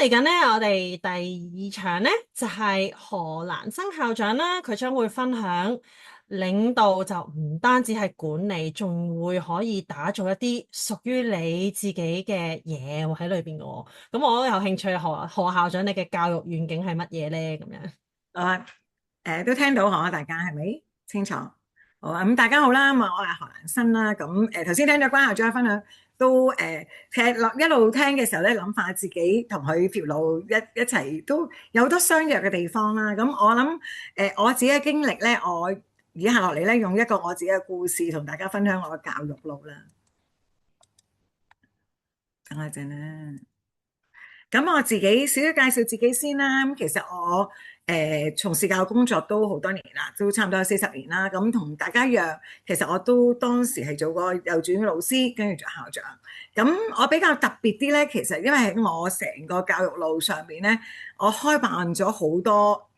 嚟緊咧，我哋第二場咧就係何蘭生校長啦，佢將會分享領導就唔單止係管理，仲會可以打造一啲屬於你自己嘅嘢喺裏邊嘅喎。咁我都有興趣，何校長你嘅教育願景係乜嘢咧？咁樣。啊，都聽到嗬，大家係咪清楚？好啊，咁大家好啦，咁啊，我係何蘭生啦。咁頭先聽咗關校長分享，都其實一路聽嘅時候咧，諗下自己同佢條路一齊都有好多相若嘅地方啦。咁我諗我自己嘅經歷咧，我以下落嚟咧，用一個我自己嘅故事同大家分享我嘅教育路啦。等我一陣啦。咁我自己少少介紹自己先啦。咁其實我從事教育工作都好多年啦，都差唔多40年啦。咁同大家一樣，其實我都當時係做過幼稚園老師，跟住做校長。咁我比較特別啲咧，其實因為喺我成個教育路上面咧，我開辦咗好多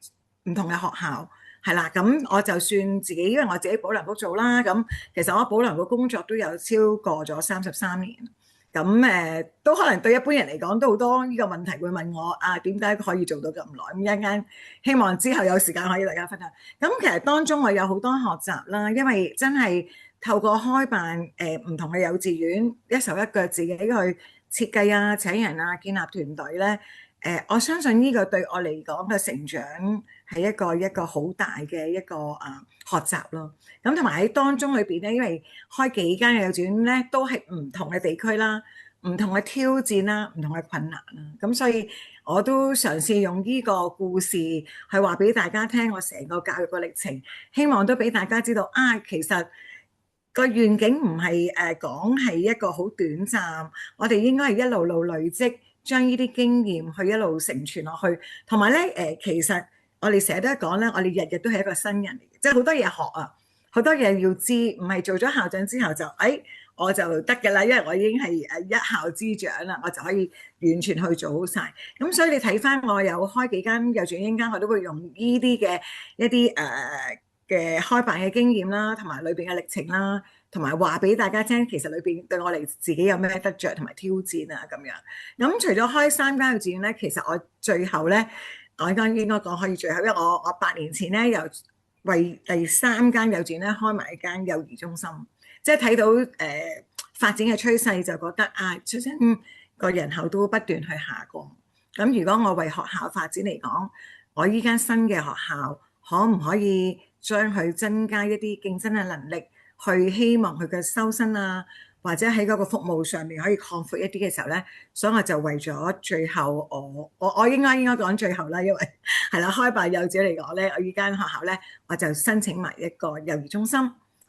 唔同嘅學校，係啦。咁我就算自己，因為我自己保良局做啦，咁其實我保良局工作都有超過咗33年。咁都可能對一般人嚟講都好多呢個問題會問我啊，點解可以做到咁耐？咁一陣間希望之後有時間可以大家分享。咁其實當中我有好多學習啦，因為真係透過開辦唔同嘅幼稚園，一手一腳自己去設計啊、請人啊、建立團隊咧。我相信呢個對我嚟講嘅成長係一個好大嘅一個學習咯。咁同埋喺當中裏邊咧，因為開幾間嘅幼稚園咧，都係唔同嘅地區啦、唔同嘅挑戰啦、唔同嘅困難啦。咁所以我都嘗試用呢個故事去話俾大家聽，我成個教育嘅歷程，希望都俾大家知道啊，其實個願景唔係講係一個好短暫，我哋應該係一路路累積，將呢啲經驗去一路承傳落去。同埋咧其實我哋成日都講咧，我哋日日都係一個新人嚟嘅，即係好多嘢學啊，好多嘢要知，唔係做咗校長之後就我就得㗎啦，因為我已經係一校之長啦，我就可以完全去做好晒。咁所以你睇翻我有開幾間幼稚園間，我都會用呢啲嘅一啲嘅開辦嘅經驗啦，同埋裏邊嘅歷程啦，同埋話俾大家聽，其實裏邊對我哋自己有咩得着同埋挑戰啊咁樣。咁除咗開3間幼稚園咧，其實我最後咧，我應該講可以最後，因為我8年前咧又為第3間幼稚園咧開埋一間幼兒中心，即係睇到發展嘅趨勢，就覺得啊，出生個人口都不斷去下降。咁如果我為學校發展嚟講，我依間新嘅學校可唔可以將佢增加一啲競爭嘅能力，去希望佢嘅收生啊，或者喺嗰個服務上面可以擴闊一啲嘅時候咧，所以我就為咗最後我應該講最後啦，因為係啦，開辦幼稚嚟講咧，我依間學校咧，我就申請埋一個幼兒中心，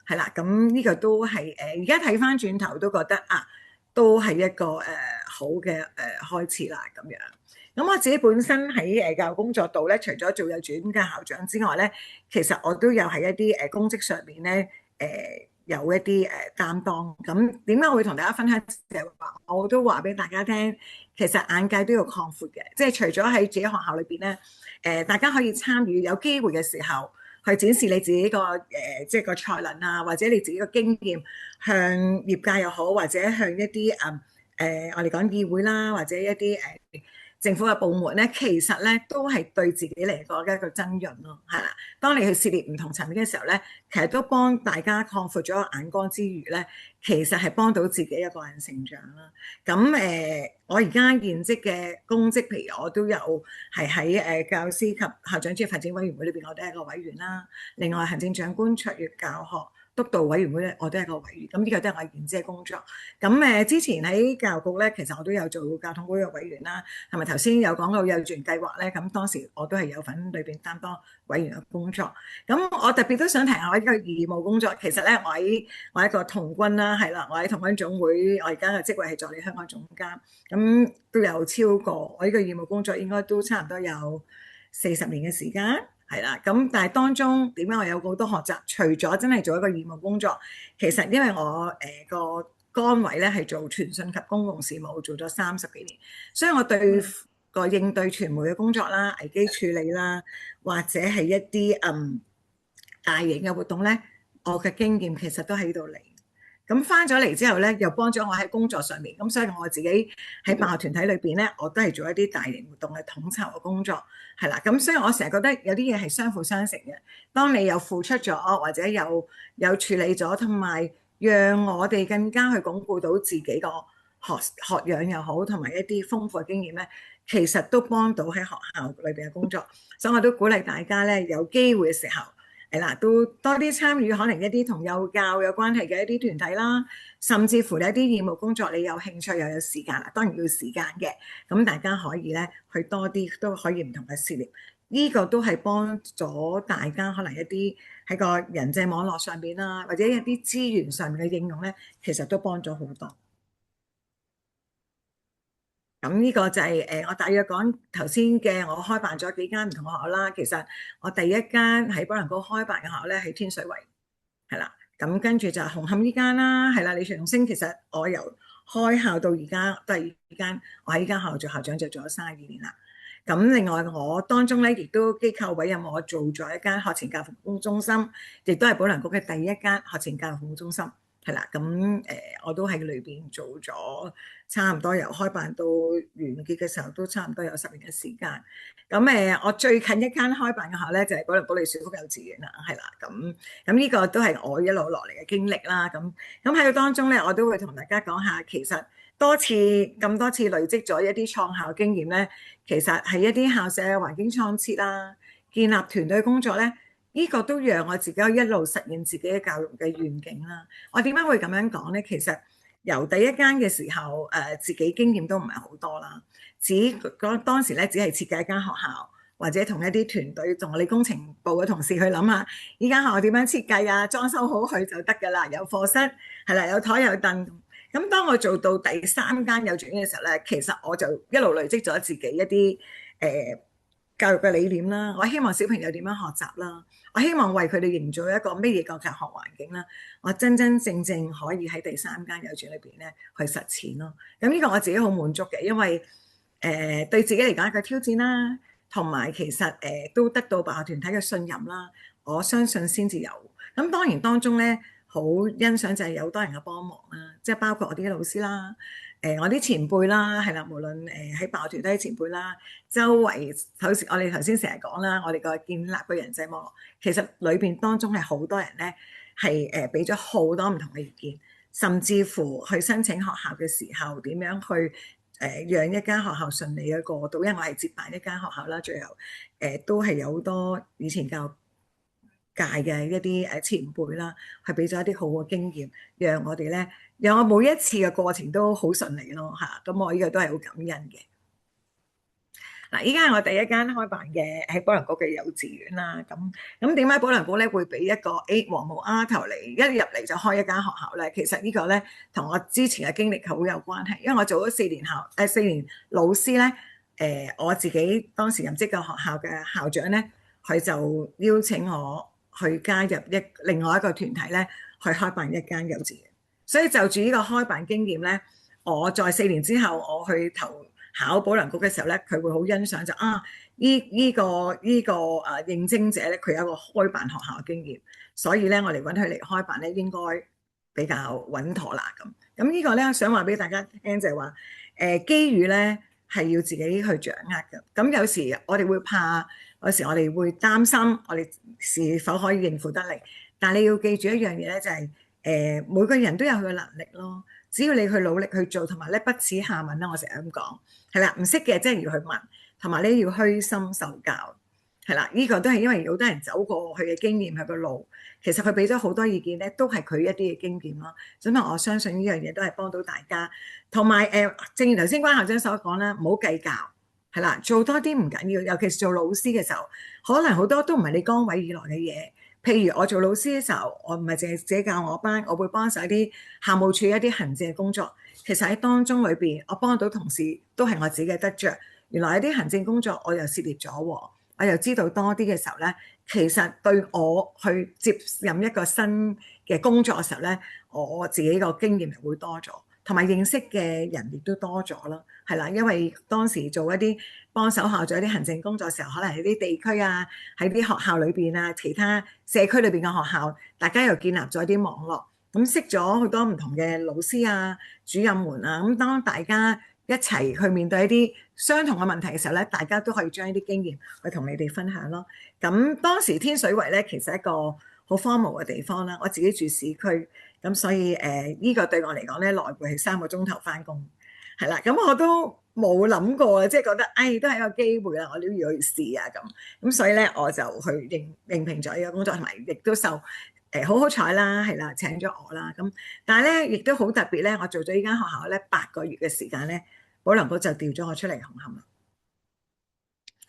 係啦。咁呢個都係而家睇翻轉頭都覺得啊，都係一個好嘅開始啦咁樣。咁我自己本身喺教育工作度咧，除咗做幼稚園嘅校長之外咧，其實我都有喺一啲公職上面咧有一啲擔當。咁點解我會同大家分享？就係話我都話俾大家聽，其實眼界都要擴闊嘅，即係除咗喺自己學校裏邊咧，大家可以參與，有機會嘅時候去展示你自己個即係個才能啊，或者你自己個經驗，向業界又好，或者向一啲我哋講議會啦，或者一啲政府嘅部門咧，其實咧都係對自己嚟講嘅一個增潤咯，係啦。當你去涉獵唔同層面嘅時候咧，其實都幫大家擴闊咗個眼光之餘咧，其實係幫到自己一個人成長啦。咁我而家現職嘅公職，譬如我都有係喺教師及校長專業發展委員會裏邊，我都係一個委員啦。另外行政長官卓越教學督導委員會咧，我都係一個委員，咁呢個都係我現職嘅工作。咁之前喺教育局咧，其實我都有做交通會嘅委員啦，同埋頭先有講到幼稚園計劃咧，咁當時我都係有份裏邊擔當委員嘅工作。咁我特別都想提下我呢個義務工作，其實咧我係一個童軍啦，係啦，我喺童軍總會，我而家嘅職位係助理香港總監，咁都有超過我呢個義務工作應該都差唔多有40年嘅時間。係啦，咁但係當中點解我有好多學習？除咗真係做一個義務工作，其實因為我個崗位咧係做傳訊及公共事務，做咗30幾年，所以我對個應對傳媒嘅工作啦、危機處理啦，或者係一啲大型嘅活動咧，我嘅經驗其實都喺度嚟。咁翻咗嚟之後咧，又幫咗我喺工作上面。咁所以我自己喺辦學團體裏邊咧，我都係做一啲大型活動嘅統籌嘅工作，係啦。咁所以我成日覺得有啲嘢係相輔相成嘅。當你有付出咗，或者有處理咗，同埋讓我哋更加去鞏固到自己個學養又好，同埋一啲豐富嘅經驗咧，其實都幫到喺學校裏邊嘅工作。所以我都鼓勵大家咧，有機會嘅時候，係啦，都多啲參與可能一啲同幼教有關係嘅一啲團體啦，甚至乎你一啲義務工作，你有興趣又有時間啦，當然要時間嘅。咁大家可以咧去多啲，都可以唔同嘅涉獵。呢個都係幫咗大家可能一啲喺個人際網絡上邊啦，或者一啲資源上面嘅應用咧，其實都幫咗好多。咁呢個就係我大約講頭先嘅，我開辦咗幾間唔同學校啦。其實我第一間喺保良局開辦嘅學校咧，喺天水圍，係啦。咁跟住就係紅磡呢間啦，係啦。李長星其實我由開校到而家第二間，我喺呢間學校做校長就做咗32年啦。咁另外我當中咧，亦都機構委任我做咗一間學前教育服務中心，亦都係保良局嘅第一間學前教育服務中心。係啦，咁我都喺裏邊做咗差唔多由開辦到完結嘅時候，都差唔多有10年嘅時間。咁我最近一間開辦嘅學校咧，就係保良局李樹福幼稚園啦，係啦。咁呢個都係我一路落嚟嘅經歷啦。咁喺個當中咧，我都會同大家講下，其實咁多次累積咗一啲創校經驗咧，其實係一啲校舍嘅環境創設啦，建立團隊工作咧。呢個都讓我自己一路實現自己嘅教育嘅願景啦。我點解會咁樣講呢？其實由第一間嘅時候，自己經驗都唔係好多啦。當時咧，只係設計一間學校，或者同一啲團隊，同我哋工程部嘅同事去諗下，依間學校點樣設計啊，裝修好佢就得㗎啦。有課室係啦，有台有凳。咁當我做到第3間幼稚園嘅時候咧，其實我就一路累積咗自己一啲教育嘅理念啦。我希望小朋友點樣學習啦。我希望為佢哋營造一個乜嘢嘅教學環境啦，我真真正正可以喺第3間幼稚園裏邊咧去實踐咯。咁呢個我自己好滿足嘅，因為對自己嚟講一個挑戰啦，同埋其實都得到辦學團體嘅信任啦。我相信先至有。咁當然當中咧好欣賞就係有好多人嘅幫忙啦，即係包括我啲老師啦。我啲前輩啦，係啦，無論喺辦學團體嘅前輩啦，周圍我哋頭先成日講啦，我哋個建立嘅人際網絡，其實裏邊當中係好多人咧係俾咗好多唔同嘅意見，甚至乎去申請學校嘅時候點樣去讓一間學校順利嘅過渡，因為我係接辦一間學校啦，最後都係有好多以前教育界嘅一啲前輩啦，係俾咗一啲好嘅經驗，讓我哋咧，讓我每一次嘅過程都好順利咯嚇。咁我呢個都係好感恩嘅。嗱，依家係我第一間開辦嘅喺保良局嘅幼稚園啦。咁點解保良局咧會俾一個黃毛丫頭嚟一入嚟就開一間學校咧？其實呢個咧同我之前嘅經歷好有關係，因為我做咗4年老師咧，我自己當時任職嘅學校嘅校長咧，佢就邀請我去加入另外一個團體咧，去開辦一間幼稚園。所以就住呢個開辦經驗咧，我在4年之後我去考保良局嘅時候咧，佢會好欣賞就呢個應徵者咧，佢有一個開辦學校嘅經驗，所以咧我哋揾佢嚟開辦咧應該比較穩妥啦咁呢個咧想話俾大家聽就係話機遇咧係要自己去掌握嘅。咁有時我哋會怕，有時我哋會擔心我哋是否可以應付得嚟，但係你要記住一樣嘢咧，就係每個人都有佢嘅能力咯。只要你去努力去做，同埋咧不恥下問啦，我成日咁講，係啦，唔識嘅真係要去問，同埋你要虛心受教，係啦，呢個都係因為好多人走過佢嘅經驗，佢個路，其實佢俾咗好多意見咧，都係佢一啲嘅經驗咯。所以我相信呢樣嘢都係幫到大家，同埋正如頭先關校長所講啦，唔好計較，係啦，做多啲唔緊要，尤其是做老師嘅時候，可能好多都唔係你崗位以來嘅嘢。譬如我做老師嘅時候，我唔係淨係自己教我班，我會幫手一啲校務處一啲行政嘅工作。其實喺當中裏邊，我幫到同事都係我自己嘅得着。原來有啲行政工作我又涉獵咗，我又知道多啲嘅時候咧，其實對我去接任一個新嘅工作嘅時候咧，我自己個經驗又會多咗，同埋認識嘅人亦都多咗咯。係啦，因為當時做一啲幫手校長一啲行政工作嘅時候，可能喺啲地區啊，喺啲學校裏邊啊，其他社區裏邊嘅學校，大家又建立咗一啲網絡，咁識咗好多唔同嘅老師啊、主任們啊，咁當大家一齊去面對一啲相同嘅問題嘅時候咧，大家都可以將呢啲經驗去同你哋分享咯。咁當時天水圍咧，其實係一個好荒蕪嘅地方啦。我自己住市區，咁所以呢個對我嚟講咧，來回係3個鐘頭翻工，係啦。咁我都冇諗過，即係覺得都係一個機會啦，我都要去試啊咁所以咧我就去應聘咗呢個工作，同埋亦都受好彩啦，係啦，請咗我啦。咁但係咧亦都好特別咧，我做咗呢間學校咧8個月嘅時間咧，保良局就調咗我出嚟紅磡啦。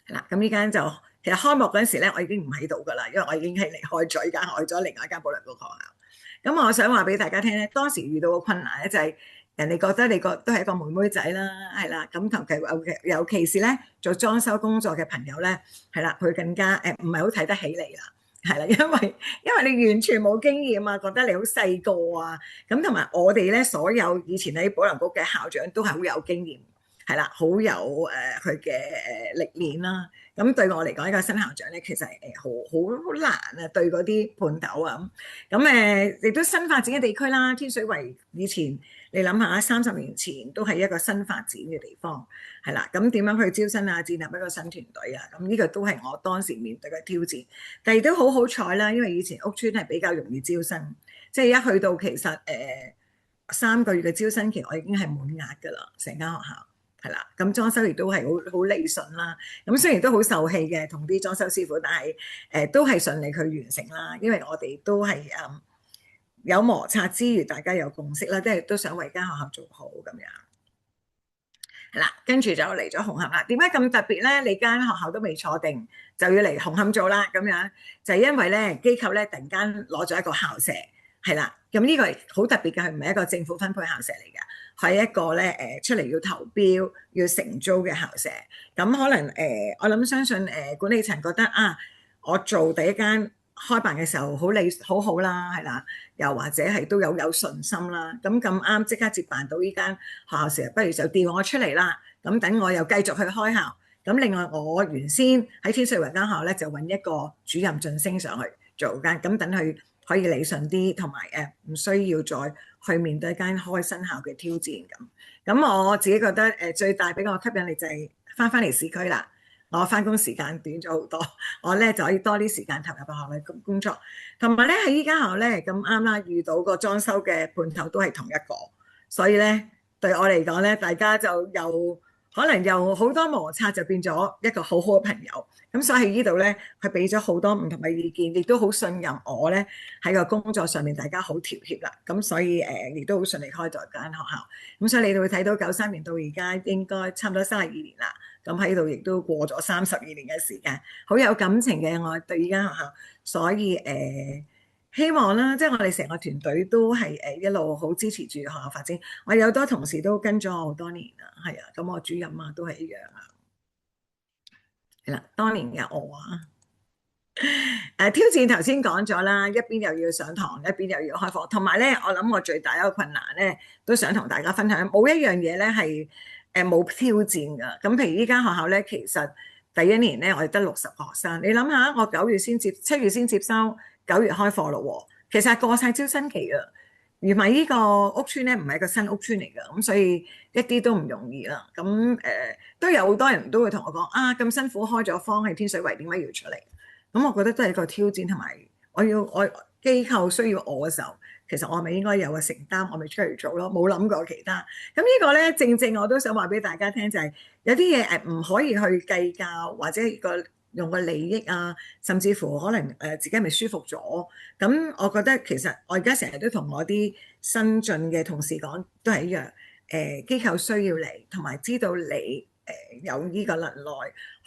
係啦，咁呢間就其實開幕嗰陣時咧，我已經唔喺度噶啦，因為我已經係離開咗依間，去咗另外一間保良局學校。咁我想話俾大家聽咧，當時遇到嘅困難咧就係人哋覺得你都係一個妹妹仔啦，係啦，咁同其尤其是咧做裝修工作嘅朋友咧，係啦，佢更加唔係好睇得起你啦。係啦，因為你完全冇經驗啊，覺得你好細個啊，咁同埋我哋咧所有以前喺保良局嘅校長都係好有經驗，係啦，好有佢嘅歷練啦。咁對我嚟講，一個新校長咧，其實好難啊，對嗰啲判頭啊咁亦都新發展嘅地區啦。天水圍以前你諗下，30年前都係一個新發展嘅地方，係啦。咁點樣去招新啊，建立一個新團隊啊？咁呢個都係我當時面對嘅挑戰。但係都好彩啦，因為以前屋邨係比較容易招新，即係一去到其實3個月嘅招新期，我已經係滿額㗎啦，成間學校。係啦，咁裝修亦都係好理順啦。咁雖然都好受氣嘅，同啲裝修師傅，但係都係順利去完成啦。因為我哋都係有摩擦之餘，大家有共識啦，即係都想為間學校做好咁樣。係啦，跟住就嚟咗紅磡啦。點解咁特別咧？你間學校都未坐定，就要嚟紅磡做啦咁樣，就係因為咧機構咧突然間攞咗一個校舍，係啦。咁呢個係好特別嘅，係唔係一個政府分配校舍嚟㗎？係一個咧出嚟要投標要承租嘅校舍。咁可能我諗相信管理層覺得我做第一間開辦嘅時候好好啦，係啦，又或者係都有信心啦。咁啱即刻接辦到呢間學校時，不如就調我出嚟啦。咁等我又繼續去開校。咁另外我原先喺天水圍間學校咧，就揾一個主任晉升上去做間，咁等佢可以理順啲，同埋唔需要再去面對一間開新校嘅挑戰咁。咁我自己覺得最大俾我吸引力就係翻嚟市區啦。我翻工時間短咗好多，我咧就可以多啲時間投入學校嘅工作，同埋咧喺依間學校咧咁啱啦，遇到個裝修嘅判頭都係同一個，所以咧對我嚟講咧，大家就可能又好多摩擦，就變咗一個好好嘅朋友。咁所以喺呢度咧，佢俾咗好多唔同嘅意見，亦都好信任我咧喺個工作上面，大家好調協啦。咁所以亦都好順利開咗間學校。咁所以你哋會睇到93年到而家應該差唔多32年啦。咁喺度亦都過咗32年嘅時間，好有感情嘅我對呢間學校。所以希望啦，即係我哋成個團隊都係一路好支持住學校發展。我有好多同事都跟咗我好多年啦，係啊，咁我主任都係一樣啊。係啦，當年嘅我挑戰頭先講咗啦，一邊又要上堂，一邊又要開課，同埋咧，我諗我最大一個困難咧，都想同大家分享，冇一樣嘢咧係冇挑戰噶。咁譬如呢間學校咧，其實第一年咧，我哋得60個學生，你諗下，我7月先接收，9月開課咯，其實係過晒招新期噶。而埋呢個屋邨咧，唔係一個新屋邨嚟㗎，咁所以一啲都唔容易啦。咁都有好多人都會同我講咁辛苦開咗荒喺天水圍，點解要出嚟？咁我覺得都係一個挑戰，同埋我機構需要我嘅時候，其實我係咪應該有個承擔，我咪出嚟做咯，冇諗過其他。咁呢個咧，正正我都想話俾大家聽，就係有啲嘢唔可以去計較，或者用個利益啊，甚至乎可能自己係咪舒服咗？咁我覺得其實我而家成日都同我啲新進嘅同事講，都係一樣。機構需要你，同埋知道你有呢個能耐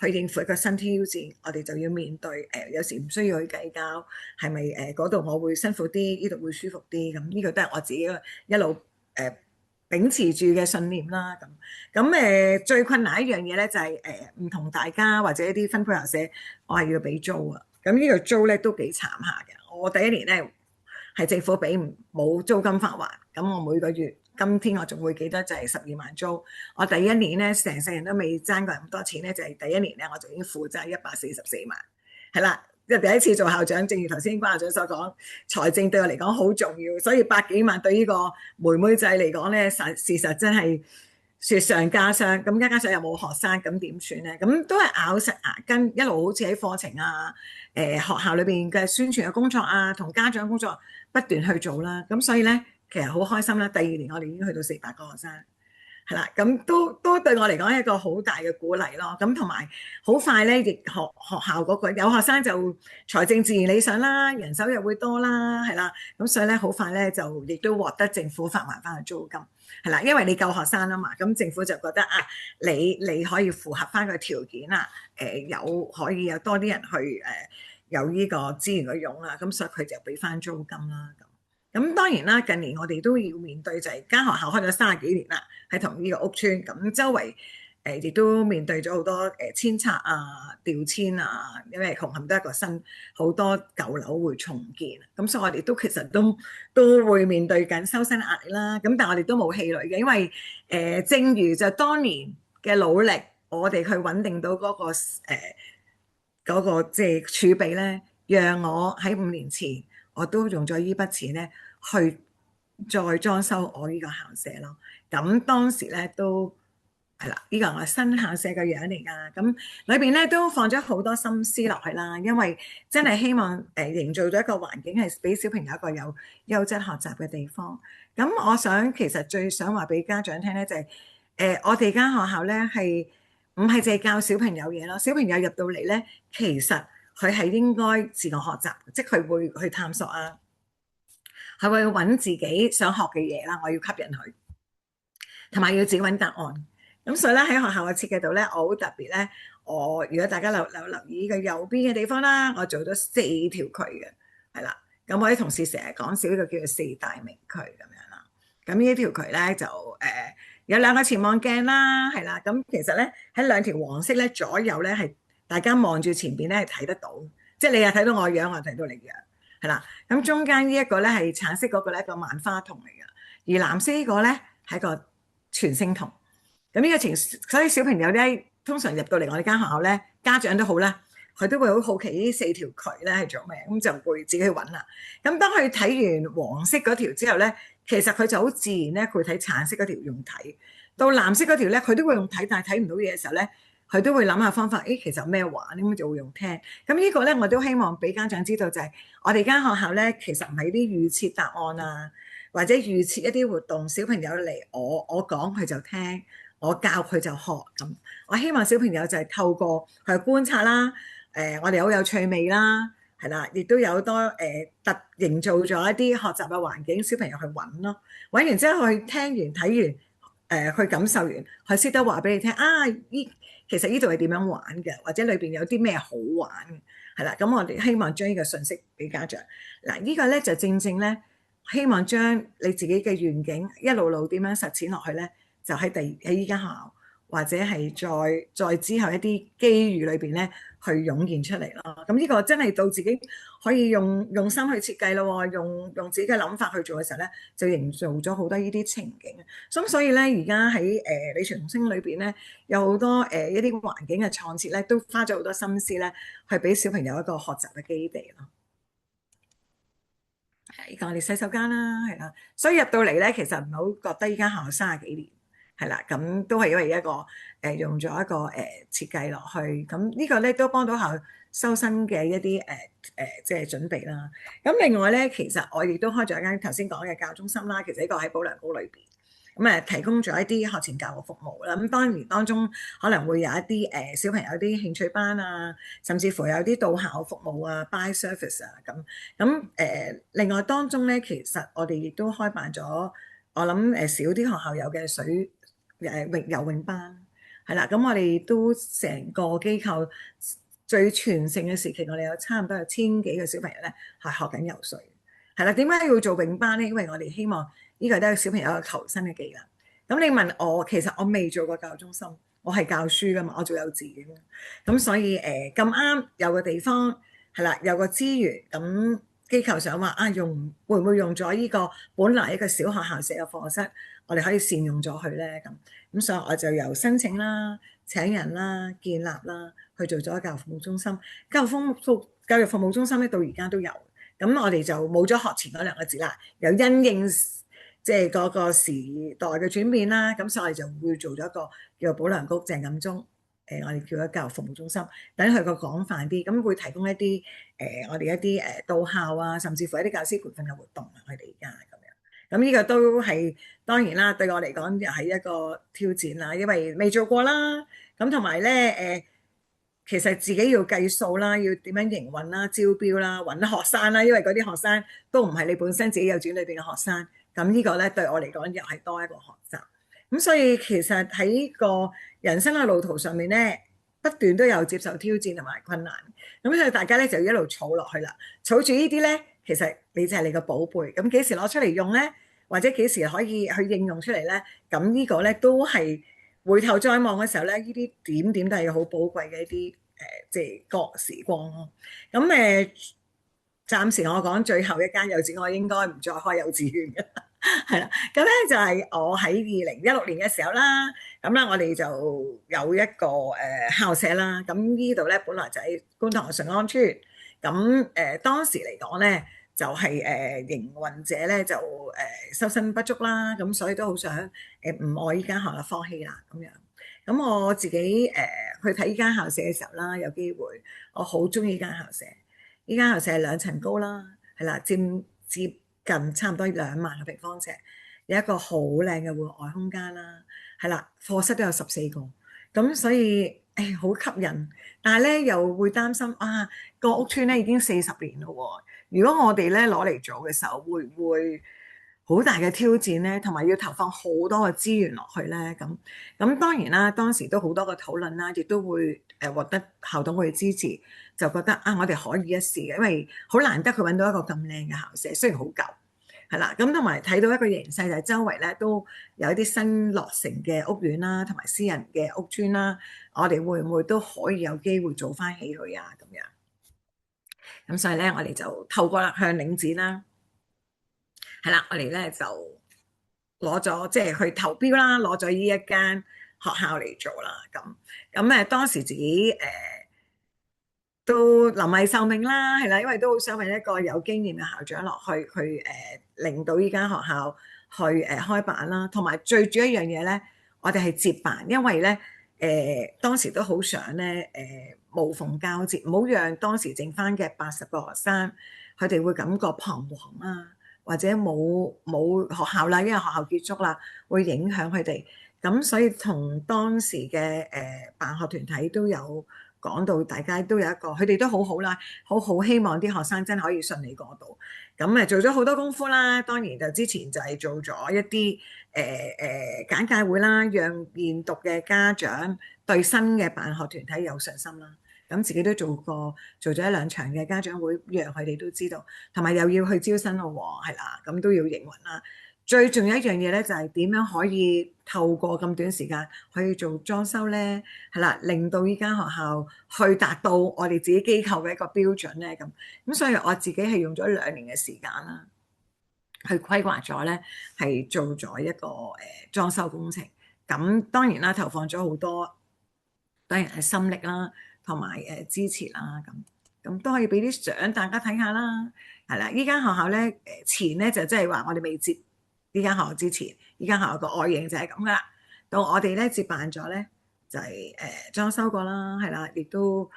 去應付一個新挑戰，我哋就要面對。有時唔需要去計較係咪嗰度我會辛苦啲，呢度會舒服啲。咁呢個都係我自己一路秉持住嘅信念啦。咁最困難一樣嘢咧，就係唔同大家或者一啲分配校舍，我係要俾租啊。咁呢個租咧都幾慘下嘅。我第一年咧係政府俾冇租金發還，咁我每個月今天我仲會記得就係12萬租。我第一年咧成世人都未爭過咁多錢咧，就係第一年咧我就已經負債144萬，係啦。即係第一次做校長，正如頭先關校長所講，財政對我嚟講好重要，所以百幾萬對呢個妹妹仔嚟講咧，事實真係雪上加霜。咁加上又冇學生，咁點算咧？咁都係咬實牙根，一路好似喺課程啊、學校裏邊嘅宣傳嘅工作啊，同家長工作不斷去做啦。咁所以咧，其實好開心啦。第2年我哋已經去到400個學生。係啦，咁都對我嚟講係一個好大嘅鼓勵咯。咁同埋好快咧，亦學校嗰個有學生就財政自然理想啦，人手又會多啦，係啦。咁所以咧，好快咧就亦都獲得政府發還翻嘅租金，係啦。因為你夠學生啊嘛，咁政府就覺得啊，你可以符合翻個條件啦，可以有多啲人去有呢個資源去用啦，咁所以佢就俾翻租金啦。咁當然啦，近年我哋都要面對就係間學校開咗30幾年啦，喺同呢個屋邨，咁周圍亦都面對咗好多遷拆啊、調遷啊，因為紅磡都係一個新，好多舊樓會重建，咁所以我哋都其實都會面對緊收生壓力啦。咁但係我哋都冇氣餒嘅，因為正如就當年嘅努力，我哋去穩定到嗰個即係儲備咧，讓我喺5年前我都用咗呢筆錢咧去再裝修我呢個校舍咯。咁當時咧都係啦，呢個係我新校舍嘅樣嚟㗎。咁裏邊咧都放咗好多心思落去啦，因為真係希望營造咗一個環境係俾小朋友一個有優質學習嘅地方。咁我想其實最想話俾家長聽咧就係我哋間學校咧係唔係淨係教小朋友嘢咯？小朋友入到嚟咧，其實佢係應該自我學習，即係佢會去探索啊，係會揾自己想學嘅嘢啦。我要吸引佢，同埋要自己揾答案。咁所以咧喺學校嘅設計度咧，我好特別咧。我如果大家留意呢個右邊嘅地方啦，我做咗4條渠嘅，係啦。咁我啲同事成日講笑呢個叫做4大明渠咁樣啦。咁呢一條渠咧就有2個潛望鏡啦，係啦。咁其實咧喺2條黃色咧左右咧係大家望住前邊咧係睇得到，即係你又睇到我樣，我睇到你樣，係啦。咁中間呢一個咧係橙色嗰個咧一個萬花筒嚟嘅，而藍色呢個咧係個傳聲筒。咁呢個所以小朋友咧通常入到嚟我哋間學校咧，家長都好啦，佢都會好好奇呢4條渠咧係做咩，咁就會自己去揾啦。咁當佢睇完黃色嗰條之後咧，其實佢就好自然咧，佢會睇橙色嗰條用睇，到藍色嗰條咧，佢都會用睇，但係睇唔到嘢嘅時候咧，佢都會諗下方法。其實咩玩咁就會用聽。咁呢個咧，我都希望俾家長知道就係我哋間學校咧，其實唔係啲預設答案啊，或者預設一啲活動，小朋友嚟我講佢就聽。我教佢就學咁，我希望小朋友就係透過去觀察啦，我哋好有趣味啦，係啦，亦都有好多營造咗一啲學習嘅環境，小朋友去揾咯，揾完之後去聽完睇完，去感受完，佢識得話俾你聽啊！其實呢度係點樣玩嘅，或者裏邊有啲咩好玩嘅，係啦。咁我哋希望將呢個信息俾家長。嗱，呢個咧就正正咧，希望將你自己嘅願景一路路點樣實踐落去咧。就喺依間學校，或者係再之後一啲機遇裏邊咧，去湧現出嚟咯。咁呢個真係到自己可以用心去設計咯，用自己嘅諗法去做嘅時候咧，就營造咗好多呢啲情景。咁所以咧，而家喺理財童聲裏邊咧，有好多一啲環境嘅創設咧，都花咗好多心思咧，去俾小朋友一個學習嘅基地咯。依個我哋洗手間啦，係啦，所以入到嚟咧，其實唔好覺得依間學校30幾年。係啦，咁都係因為一個用咗一個設計落去，咁呢個咧都幫到校收生嘅一啲即係準備啦。咁另外咧，其實我亦都開咗一間頭先講嘅教中心啦，其實呢個喺保良局裏邊，咁提供咗一啲學前教育服務啦。咁當然當中可能會有一啲小朋友啲興趣班啊，甚至乎有啲到校服務啊 ，by service 啊咁另外當中咧，其實我哋亦都開辦咗，我諗少啲學校有嘅游泳班，係啦，咁我哋都成個機構最全盛嘅時期，我哋有差唔多有1000幾個小朋友咧係學緊游水，係啦。點解要做泳班咧？因為我哋希望呢個都係小朋友嘅求生嘅技能。咁你問我，其實我未做過教育中心，我係教書噶嘛，我做幼稚園，咁所以咁啱有個地方係啦，有個資源，咁機構想話會唔會用咗呢個本來一個小學校舍嘅課室，我哋可以善用咗佢咧咁所以我就由申請啦、請人啦、建立啦，去做咗教育服務中心。教育服教育服務中心咧到而家都有，咁我哋就冇咗學前嗰兩個字啦，又因應即係嗰個時代嘅轉變啦，咁所以我哋就會做咗一個叫做保良局鄭錦中，我哋叫咗教育服務中心，等佢個廣泛啲，咁會提供一啲我哋一啲到校啊，甚至乎一啲教師培訓嘅活動啊，佢哋而家咁樣，咁呢個都係當然啦，對我嚟講又係一個挑戰啦，因為未做過啦，咁同埋咧其實自己要計數啦，要點樣營運啦、招標啦、揾學生啦，因為嗰啲學生都唔係你本身自己幼稚園裏邊嘅學生，咁呢個咧對我嚟講又係多一個學習。咁所以其實喺個人生嘅路途上面咧，不斷都有接受挑戰同埋困難。咁所以大家咧就一路儲落去啦，儲住呢啲咧，其實你就係你個寶貝。咁幾時攞出嚟用咧，或者幾時可以去應用出嚟咧？咁呢個咧都係回頭再望嘅時候咧，呢啲點點都係好寶貴嘅一啲即係個時光咯。咁暫時我講最後一間幼稚園，我應該唔再開幼稚園嘅，係啦。咁咧就係我喺2016年嘅時候啦。咁咧我哋就有一個校舍啦。咁呢度咧本來就喺觀塘嘅順安邨。咁當時嚟講咧，就係營運者咧就收生不足啦。咁所以都好想唔愛依間學校放棄啦咁樣。咁我自己去睇依間校舍嘅時候啦，有機會我好中意依間校舍。依間校舍係2層高啦，係啦，佔接近差唔多2萬個平方尺，有一個好靚嘅戶外空間啦，係啦，課室都有14個，咁所以好吸引。但係咧又會擔心啊，個屋邨咧已經40年咯喎，如果我哋咧攞嚟做嘅時候，會唔會好大嘅挑戰咧？同埋要投放好多嘅資源落去咧？咁當然啦，當時都好多嘅討論啦，亦都會獲得校董會嘅支持。就覺得啊，我哋可以一試嘅，因為好難得佢揾到一個咁靚嘅校舍，雖然好舊，係啦。咁同埋睇到一個形勢就係周圍咧都有一啲新落成嘅屋苑啦，同埋私人嘅屋邨啦，我哋會唔會都可以有機會做翻起佢啊？咁樣咁所以咧，我哋就透過向領展啦，係啦，我哋咧就攞咗即係去投標啦，攞咗呢一間學校嚟做啦。咁當時自己都臨危受命啦，係啦，因為都好想揾一個有經驗嘅校長落去令到依間學校去開辦啦，同埋最主要一樣嘢咧，我哋係接辦，因為咧當時都好想咧無縫交接，唔好讓當時剩翻嘅80個學生佢哋會感覺彷徨啊，或者冇學校啦，因為學校結束啦，會影響佢哋。咁所以同當時嘅辦學團體都有講到，大家都有一個，佢哋都好好啦，好希望啲學生真係可以順利過到。咁做咗好多功夫啦，當然就之前就係做咗一啲簡介會啦，讓現讀嘅家長對新嘅辦學團體有信心啦。咁自己都做咗1、2場嘅家長會，讓佢哋都知道，同埋又要去招生咯喎，係啦，咁都要營運啦。最重要一樣嘢咧，就係點樣可以透過咁短時間可以做裝修咧，係啦，令到依間學校去達到我哋自己機構嘅一個標準咧，咁所以我自己係用咗2年嘅時間啦，去規劃咗咧，係做咗一個裝修工程。咁當然啦，投放咗好多，當然係心力啦，同埋支持啦，咁都可以俾啲相大家睇下啦，係啦，依間學校咧前咧就即係話我哋未接呢間學校之前，呢間學校個外形就係咁噶啦。到我哋咧接辦咗咧，就係裝修過啦，係啦，亦都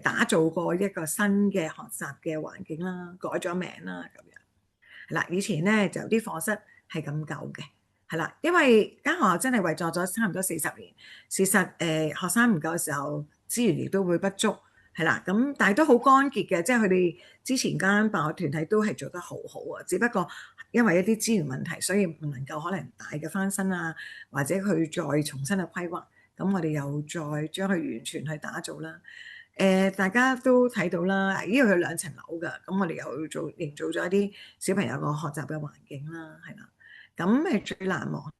打造過一個新嘅學習嘅環境啦，改咗名啦，咁樣係啦。以前咧就啲課室係咁舊嘅，係啦，因為間學校真係運作咗差唔多40年。事實學生唔夠嘅時候，資源亦都會不足，係啦。咁但係都好乾結嘅，即係佢哋之前間辦學團體都係做得好好啊，只不過因為一啲資源問題，所以唔能夠可能大嘅翻新啊，或者佢再重新去規劃，咁我哋又再將佢完全去打造啦。大家都睇到啦，呢度有2層樓㗎，咁我哋又營造咗一啲小朋友個學習嘅環境啦，係啦。咁最難忘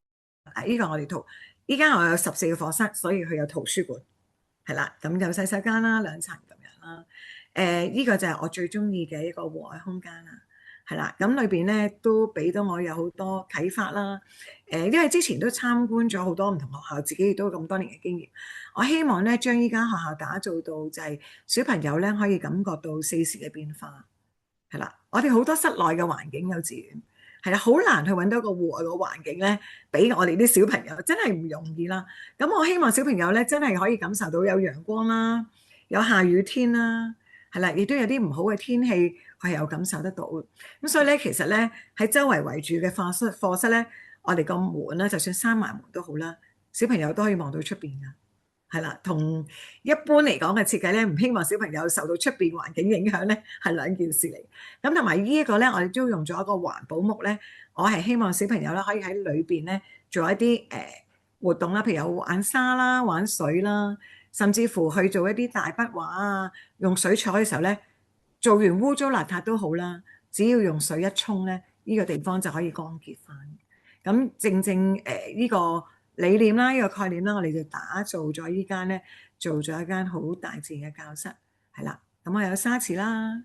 呢個我哋依間我有14個課室，所以佢有圖書館，係啦，咁有洗手間啦，2層咁樣啦。呢個就係我最中意嘅一個戶外空間啦。係啦，咁裏邊咧都俾到我有好多啟發啦。因為之前都參觀咗好多唔同學校，自己亦都咁多年嘅經驗。我希望咧將依間學校打造到就係小朋友咧可以感覺到四時嘅變化。係啦，我哋好多室內嘅環境幼稚園係啦，好難去揾到一個戶外嘅環境咧，俾我哋啲小朋友真係唔容易啦。咁我希望小朋友咧真係可以感受到有陽光啦，有下雨天啦，係啦，亦都有啲唔好嘅天氣，佢又感受得到。咁所以咧，其實咧喺周圍圍住嘅課室咧，我哋個門咧，就算閂埋門都好啦，小朋友都可以望到出邊㗎。係啦，同一般嚟講嘅設計咧，唔希望小朋友受到出邊環境影響咧，係兩件事嚟。咁同埋呢一個咧，我哋都用咗一個環保木咧，我係希望小朋友咧可以喺裏邊咧做一啲活動啦，譬如有玩沙啦、玩水啦，甚至乎去做一啲大筆畫啊，用水彩嘅時候咧，做完污糟邋遢都好啦，只要用水一沖咧，呢個地方就可以乾潔翻。咁正正呢個理念啦，呢個概念啦，我哋就打造咗依間咧，做咗一間好大自然嘅教室，係啦。咁我有沙池啦，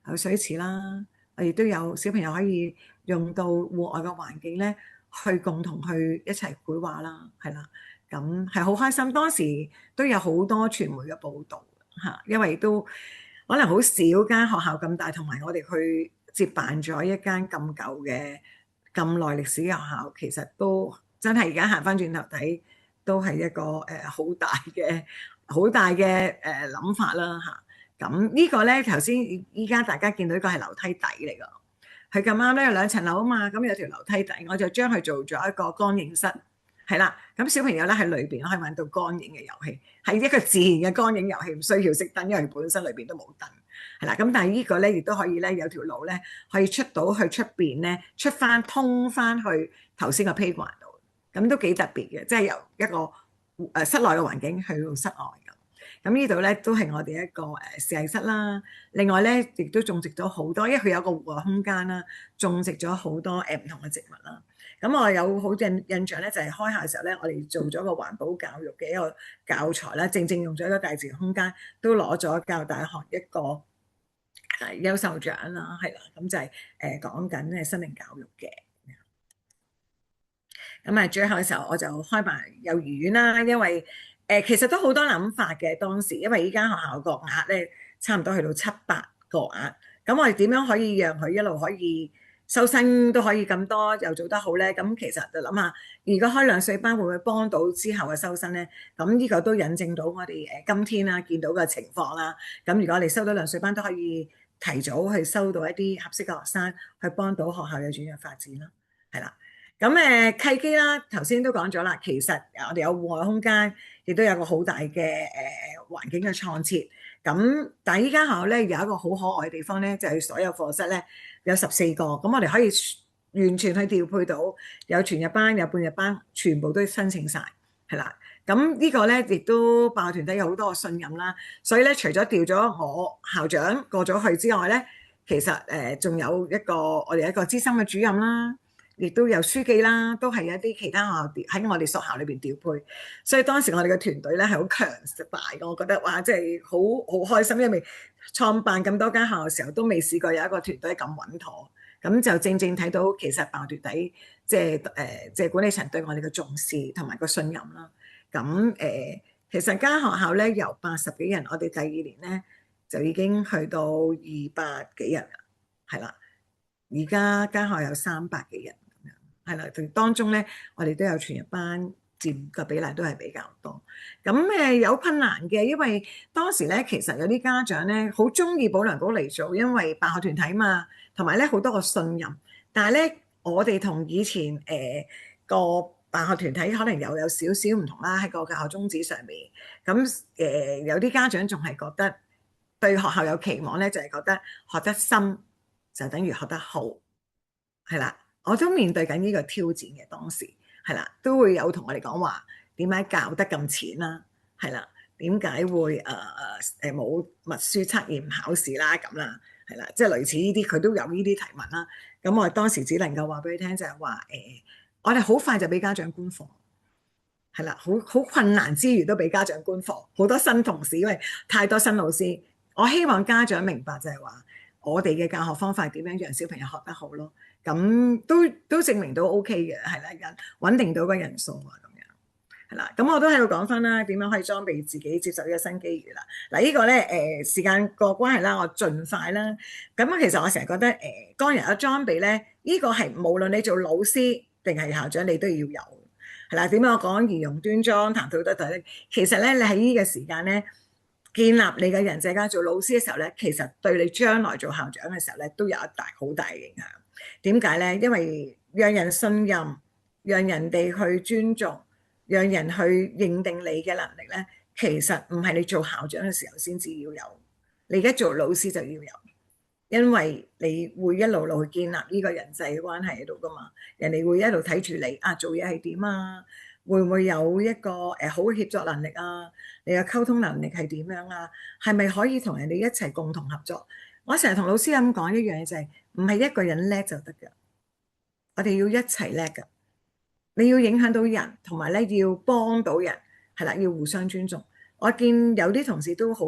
有水池啦，我亦都有小朋友可以用到戶外嘅環境咧，去共同去一齊繪畫啦，係啦。咁係好開心，當時都有好多傳媒嘅報導嚇，因為都可能好少間學校咁大，同埋我哋去接辦咗一間咁舊嘅咁耐歷史嘅學校，其實都真係而家行翻轉頭睇，都係一個好大嘅諗法啦嚇。咁呢個咧頭先依家大家見到呢個係樓梯底嚟㗎，佢咁啱咧有兩層樓啊嘛，咁有條樓梯底，我就將佢做咗一個乾影室，係啦。咁小朋友咧喺裏邊可以玩到乾影嘅遊戲，係一個自然嘅乾影遊戲，唔需要熄燈，因為本身裏邊都冇燈。係啦，咁但係呢個咧亦都可以咧有條路咧可以出到去出邊咧，出翻通翻去頭先個 playground 度，咁都幾特別嘅，即係由一個室內嘅環境去到室外咁。咁呢度咧都係我哋一個視藝室啦。另外咧亦都種植咗好多，因為佢有個戶外空間啦，種植咗好多唔同嘅植物啦。咁我有好印象咧，就係開校嘅時候咧，我哋做咗個環保教育嘅一個教材啦，正正用咗一個大自然空間，都攞咗教育大學一個優秀獎啦，係啦，咁就係講緊生命教育嘅。咁啊，最後嘅時候我就開埋幼兒園啦，因為其實都好多諗法嘅當時，因為依間學校個額咧差唔多去到700個額，咁我哋點樣可以讓佢一路可以收生都可以咁多，又做得好咧？咁其實就諗下，如果開兩歲班會唔會幫到之後嘅收生咧？咁呢個都引證到我哋今天啦見到嘅情況啦。咁如果我哋收到兩歲班都可以提早去收到一啲合適嘅學生，去幫到學校嘅轉入發展啦，係啦。咁契機啦，頭先都講咗啦，其實我哋有戶外空間，亦都有個好大嘅環境嘅創設。咁但係依間學校咧有一個好可愛嘅地方咧，就係所有課室咧有14個，咁我哋可以完全去調配到有全日班、有半日班，全部都申請晒，係啦。咁呢個咧亦都辦學團體有好多嘅信任啦，所以咧除咗調咗我校長過咗去之外咧，其實仲有我哋一個資深嘅主任啦。亦都有書記啦，都係一啲其他學校喺我哋屬校裏邊調配，所以當時我哋嘅團隊咧係好強大嘅，我覺得哇，即係好開心，因為創辦咁多間學校嘅時候都未試過有一個團隊咁穩妥，咁就正正睇到其實辦學團體即係管理層對我哋嘅重視同埋個信任啦。咁其實間學校咧由80幾人，我哋第2年咧就已經去到200幾人啦，係啦，而家間學校有300幾人。係啦，當中咧，我哋都有全日班，佔嘅比例都係比較多。咁有困難嘅，因為當時咧，其實有啲家長咧好中意保良局嚟做，因為辦學團體嘛，同埋咧好多個信任。但係咧，我哋同以前個辦學團體可能有少少唔同啦，喺個教學宗旨上面。咁有啲家長仲係覺得對學校有期望咧，就係覺得學得深就等於學得好，係啦。我都面對緊呢個挑戰嘅，當時係啦，都會有同我哋講話點解教得咁淺啦，係啦，點解會冇默書測驗考試啦咁啦，係啦，即係類似呢啲佢都有呢啲提問啦。咁我當時只能夠話俾佢聽就係話我哋好快就俾家長觀課，係啦，好困難之餘都俾家長觀課，好多新同事因為太多新老師，我希望家長明白就係話我哋嘅教學方法點樣讓小朋友學得好咯。咁都證明到 OK 嘅，係啦，穩定到個人數啊咁樣，係啦。咁我都喺度講翻啦，點樣可以裝備自己接受呢個新機遇啦。嗱，呢個咧時間個關係啦，我盡快啦。咁其實我成日覺得當日嘅裝備咧，呢個係無論你做老師定係校長，你都要有，係啦。點解我講儀容端莊、談吐得體咧？其實咧，你喺呢個時間咧，建立你嘅人際關係，做老師嘅時候咧，其實對你將來做校長嘅時候咧，都有一大好大嘅影響。點解咧？因為讓人信任，讓人哋去尊重，讓人去認定你嘅能力咧，其實唔係你做校長嘅時候先至要有，你而家做老師就要有，因為你會一路路去建立呢個人際嘅關係喺度噶嘛，人哋會一路睇住你啊，做嘢係點啊，會唔會有一個好嘅協作能力啊？你嘅溝通能力係點樣啊？係咪可以同人哋一齊共同合作？我成日同老師咁講一樣嘢就係，唔係一個人叻就得㗎，我哋要一齊叻㗎。你要影響到人，同埋咧要幫到人，係啦，要互相尊重。我見有啲同事都好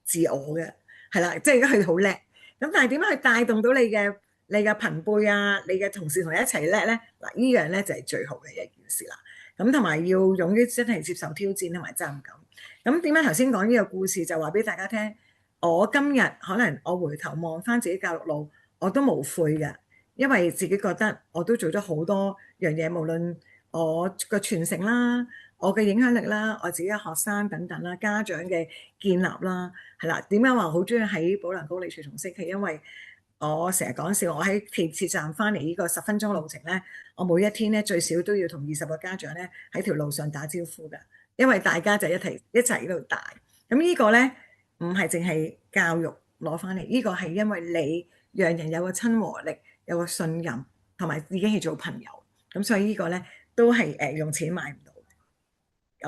自我嘅，係啦，即係而家佢好叻。咁但係點樣去帶動到你嘅朋輩啊，你嘅同事同你一齊叻咧？嗱，呢樣咧就係最好嘅一件事啦。咁同埋要勇於真係接受挑戰同埋責任感。咁點解頭先講呢個故事就話俾大家聽？我今日可能我回頭望翻自己教育路，我都無悔嘅，因為自己覺得我都做咗好多樣嘢，無論我個傳承啦、我嘅影響力啦、我自己嘅學生等等啦、家長嘅建立啦，係啦。點解話好中意喺保良高理財重識？係因為我成日講笑，我喺地鐵站翻嚟呢個10分鐘路程咧，我每一天咧最少都要同20個家長咧喺條路上打招呼㗎，因為大家就一齊喺度大。咁呢個咧唔係淨係教育攞翻嚟，呢個係因為你讓人有個親和力，有個信任，同埋已經係做朋友。咁所以呢個咧都係用錢買唔到。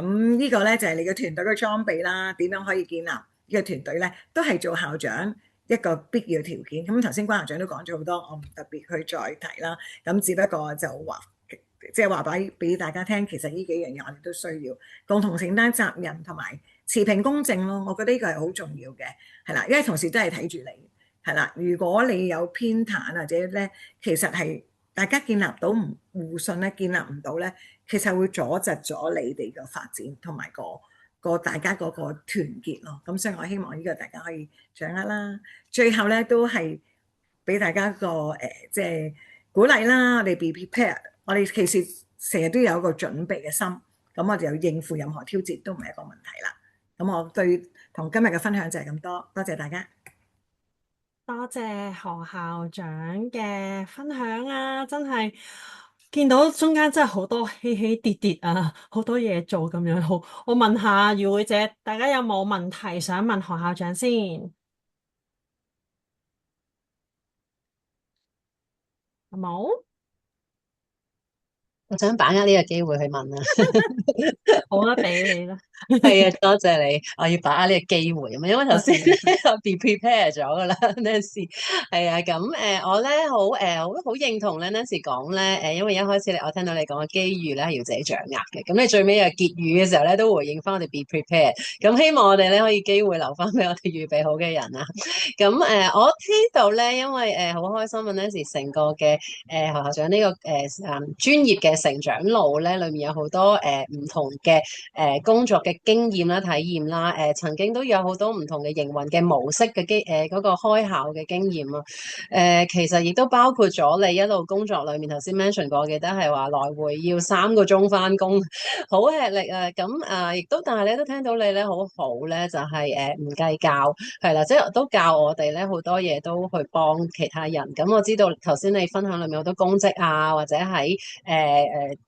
咁呢個咧就係你嘅團隊嘅裝備啦。點樣可以建立呢個團隊咧？都係做校長一個必要條件。咁頭先關校長都講咗好多，我唔特別去再提啦。咁只不過就話即係話俾大家聽，其實呢幾樣嘢我哋都需要共同承擔責任同埋持平公正咯。我覺得呢個係好重要嘅，係啦，因為同事都係睇住你，係啦。如果你有偏袒或者咧，其實係大家建立到唔互信咧，建立唔到咧，其實會阻窒咗你哋嘅發展同埋個大家嗰個團結咯。咁所以我希望呢個大家可以掌握啦。最後咧都係俾大家個即係鼓勵啦。我哋 be prepared，我哋其實成日都有一個準備嘅心，咁我哋有應付任何挑戰都唔係一個問題啦。咁我對同今日嘅分享就係咁多，多謝大家。多謝何校長嘅分享啊！真係見到中間真係好多起起跌跌啊，好多嘢做咁樣。好，我問下與會者，大家有冇問題想問何校長先？有冇？我想把握呢個機會去問啊，好啦，俾你啦。係啊，多謝你，我要把握呢個機會咁，因為頭先多謝我 be prepare 咗噶啦，Nancy 係啊，咁我咧好認同咧 Nancy 講咧，因為一開始我聽到你講嘅機遇咧係要自己掌握嘅，咁你最尾又結語嘅時候咧都回應翻我哋 be prepare，咁希望我哋咧可以機會留翻俾我哋預備好嘅人啊，咁我知道咧，因為好開心啊 Nancy 成個嘅何校長呢個專業嘅成長路咧，裏面有好多唔同嘅工作嘅經驗啦、體驗啦，曾經都有好多唔同嘅營運嘅模式嘅嗰個開校嘅經驗啊，其實亦都包括咗你一路工作裏面頭先 mention 過，我記得係話來回要3個鐘翻工，好吃力啊！咁亦都，但係咧都聽到你咧好好咧，就係唔計較係啦，即係都教我哋咧好多嘢都去幫其他人。咁我知道頭先你分享裏面好多公職啊，或者喺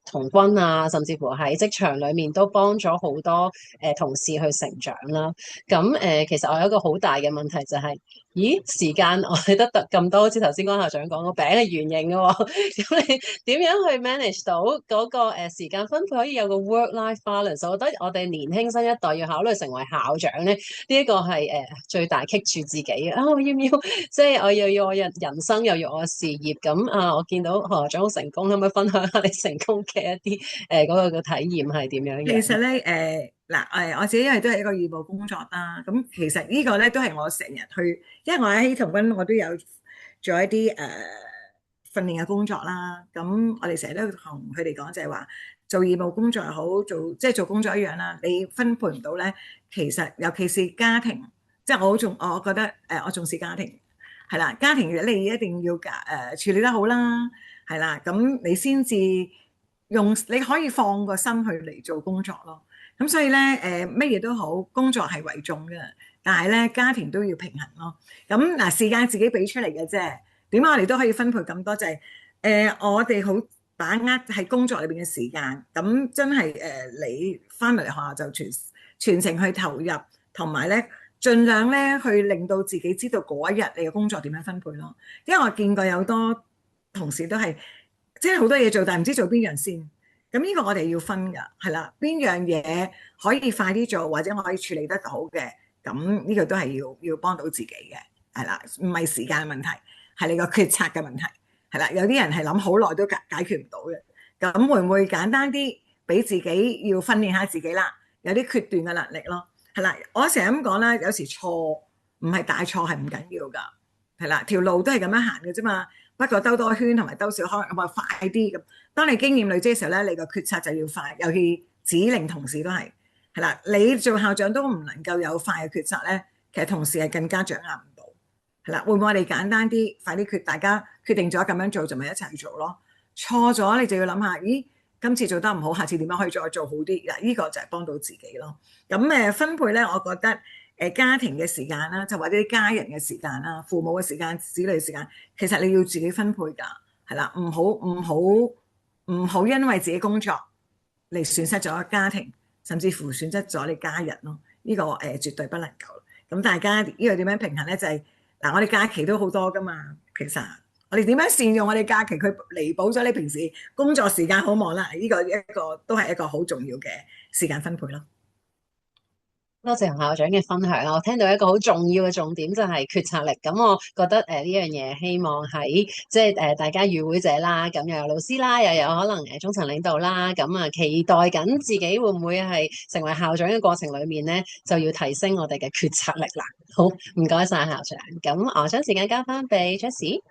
童軍啊，甚至乎喺職場裏面都幫咗好多同事去成長啦。咁其實我有一個好大嘅問題就係，咦，時間我哋得咁多，好似頭先關校長講個餅係圓形嘅喎，咁你點樣去 manage 到嗰個時間分配可以有個 work-life balance？我覺得我哋年輕新一代要考慮成為校長咧，呢一個係最大棘住自己啊！我要唔要即係我又要我人生又要我嘅事業咁啊？我見到何校長好成功，可唔可以分享下你成功嘅一啲嗰個嘅體驗係點樣嘅？其實咧嗱，我自己因為都係一個義務工作啦，咁其實呢個咧都係我成日去，因為我喺希同軍我都有做一啲訓練嘅工作啦。咁我哋成日都同佢哋講就係話，做義務工作又好，即係做工作一樣啦。你分配唔到咧，其實尤其是家庭，即係我覺得我重視家庭，係啦，家庭你一定要處理得好啦，係啦，咁你先至你可以放個心去嚟做工作咯。咁所以咧，乜嘢都好，工作係為重嘅，但係咧家庭都要平衡咯。咁嗱，時間自己俾出嚟嘅啫，點解我哋都可以分配咁多？就係、我哋好把握喺工作裏邊嘅時間，咁真係你翻嚟學校就全程去投入，同埋咧盡量咧去令到自己知道嗰一日你嘅工作點樣分配咯。因為我見過有好多同事都係即係好多嘢做，但係唔知做邊樣先。咁呢個我哋要分㗎，係啦，邊樣嘢可以快啲做，或者我可以處理得好嘅，咁呢個都係要幫到自己嘅，係啦，唔係時間問題，係你個決策嘅問題，係啦，有啲人係諗好耐都解決唔到嘅，咁會唔會簡單啲，俾自己要訓練下自己啦，有啲決斷嘅能力咯，係啦，我成日咁講啦，有時錯唔係大錯係唔緊要㗎，係啦，條路都係咁樣行嘅啫嘛。不過兜多圈同埋兜少圈，咁啊快啲咁。當你經驗累積嘅時候咧，你個決策就要快，尤其指令同事都係啦。你做校長都唔能夠有快嘅決策咧，其實同事係更加掌握唔到係啦。會唔會我哋簡單啲，快啲大家決定咗咁樣做，就咪一齊去做咯？錯咗你就要諗下，咦，今次做得唔好，下次點樣可以再做好啲？嗱，呢個就係幫到自己咯。咁分配咧，我覺得。家庭嘅時間啦，就或者啲家人嘅時間啦，父母嘅時間、子女嘅時間，其實你要自己分配㗎，係啦，唔好因為自己工作嚟損失咗家庭，甚至乎損失咗你家人咯。呢個絕對不能夠。咁大家呢個點樣平衡咧？就係嗱，我哋假期都好多㗎嘛，其實我哋點樣善用我哋假期，佢彌補咗你平時工作時間好忙啦。呢個都係一個好重要嘅時間分配咯。多謝洪校長嘅分享啊！我聽到一個好重要嘅重點就係決策力。咁我覺得呢樣嘢希望喺即係大家與會者啦，咁又有老師啦，又有可能中層領導啦，咁啊期待緊自己會唔會係成為校長嘅過程裡面咧，就要提升我哋嘅決策力啦。好，唔該晒校長。咁我將時間交翻俾 Jessie。